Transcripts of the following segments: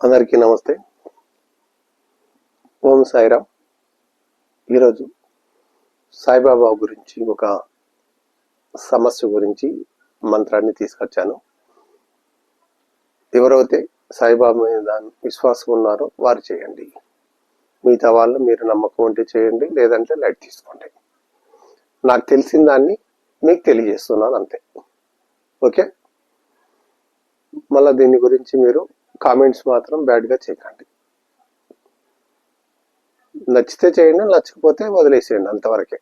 అందరికీ నమస్తే. ఓం సాయిరామ్. ఈరోజు సాయిబాబా గురించి ఒక సమస్య గురించి మంత్రాన్ని తీసుకొచ్చాను. ఎవరైతే సాయిబాబా మీద విశ్వాసం ఉన్నారో వారు చేయండి, మిగతా వాళ్ళు మీరు నమ్మకం ఉంటే చేయండి, లేదంటే లైట్ తీసుకోండి. నాకు తెలిసిన దాన్ని మీకు తెలియజేస్తున్నాను అంతే. ఓకే, మళ్ళీ దీని గురించి మీరు కామెంట్స్ మాత్రం బ్యాడ్గా చేయకండి. నచ్చితే చేయండి, నచ్చకపోతే వదిలేసేయండి, అంతవరకే.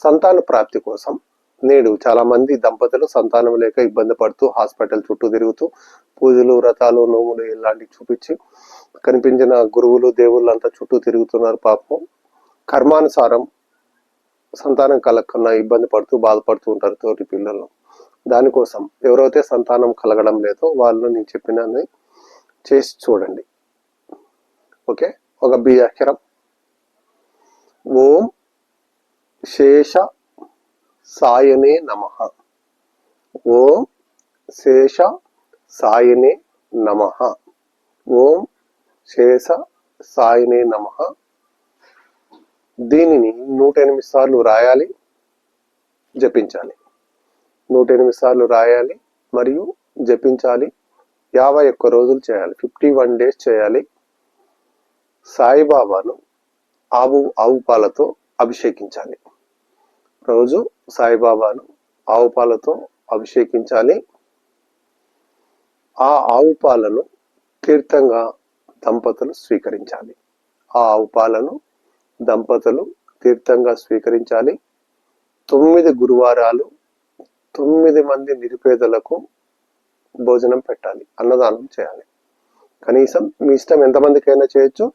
సంతాన ప్రాప్తి కోసం నేడు చాలా మంది దంపతులు సంతానం లేక ఇబ్బంది పడుతూ హాస్పిటల్ చుట్టూ తిరుగుతూ పూజలు, వ్రతాలు, నోములు ఇలాంటివి చూపించి కనిపించిన గురువులు, దేవుళ్ళు అంతా చుట్టూ తిరుగుతున్నారు. పాపం కర్మానుసారం సంతానం కలగకుండా ఇబ్బంది పడుతూ బాధపడుతూ ఉంటారు తోటి పిల్లలు. దానికోసం ఎవరైతే సంతానం కలగడం లేదో వాళ్ళు నేను చెప్పినది చేసి చూడండి. ఓకే, ఒక బి అక్షరం. ఓం శేష సాయనే నమః. ఓం శేష సాయనే నమః. ఓం శేష సాయనే నమః. దీనిని 108 సార్లు రాయాలి, జపించాలి. 108 సార్లు రాయాలి మరియు జపించాలి. 51 రోజులు చేయాలి, 51 డేస్ చేయాలి. సాయిబాబాను ఆవు పాలతో అభిషేకించాలి. రోజు సాయిబాబాను ఆవు పాలతో అభిషేకించాలి. ఆ ఆవు పాలను తీర్థంగా దంపతులు స్వీకరించాలి. ఆ ఆవు పాలను దంపతులు తీర్థంగా స్వీకరించాలి. 9 గురువారాలు 9 మంది నిరుపేదలకు భోజనం పెట్టాలి, అన్నదానం చేయాలి. కనీసం మీ ఇష్టం ఎంతమందికైనా చేయొచ్చు,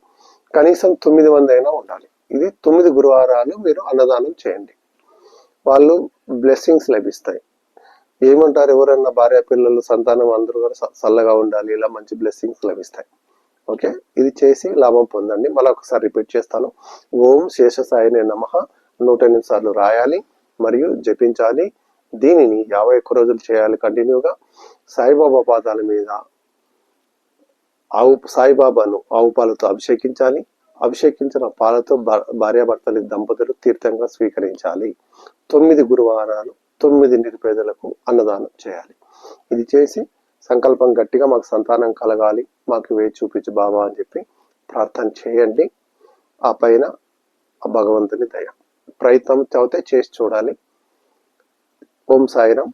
కనీసం 9 మంది అయినా ఉండాలి. ఇది 9 గురువారాలు మీరు అన్నదానం చేయండి. వాళ్ళు బ్లెస్సింగ్స్ లభిస్తాయి. ఏమంటారు, ఎవరన్నా భార్య పిల్లలు సంతానం అందరూ కూడా చల్లగా ఉండాలి, ఇలా మంచి బ్లెస్సింగ్స్ లభిస్తాయి. ఓకే, ఇది చేసి లాభం పొందండి. మళ్ళీ ఒకసారి రిపీట్ చేస్తాను. ఓం శేష సాయినే నమః 108 సార్లు రాయాలి మరియు జపించాలి. దీనిని 51 రోజులు చేయాలి కంటిన్యూగా. సాయిబాబా పాదాల మీద సాయిబాబాను ఆవు పాలతో అభిషేకించాలి. అభిషేకించిన పాలతో భార్యాభర్తలు దంపతులు తీర్థంగా స్వీకరించాలి. 9 గురువారాలు 9 నిరుపేదలకు అన్నదానం చేయాలి. ఇది చేసి సంకల్పం గట్టిగా మాకు సంతానం కలగాలి, మాకు వేచి చూపించు బాబా అని చెప్పి ప్రార్థన చేయండి. ఆ పైన ఆ భగవంతుని దయ. ప్రయత్నం చదివితే చేసి చూడాలి. ఓం సాయిరామ్.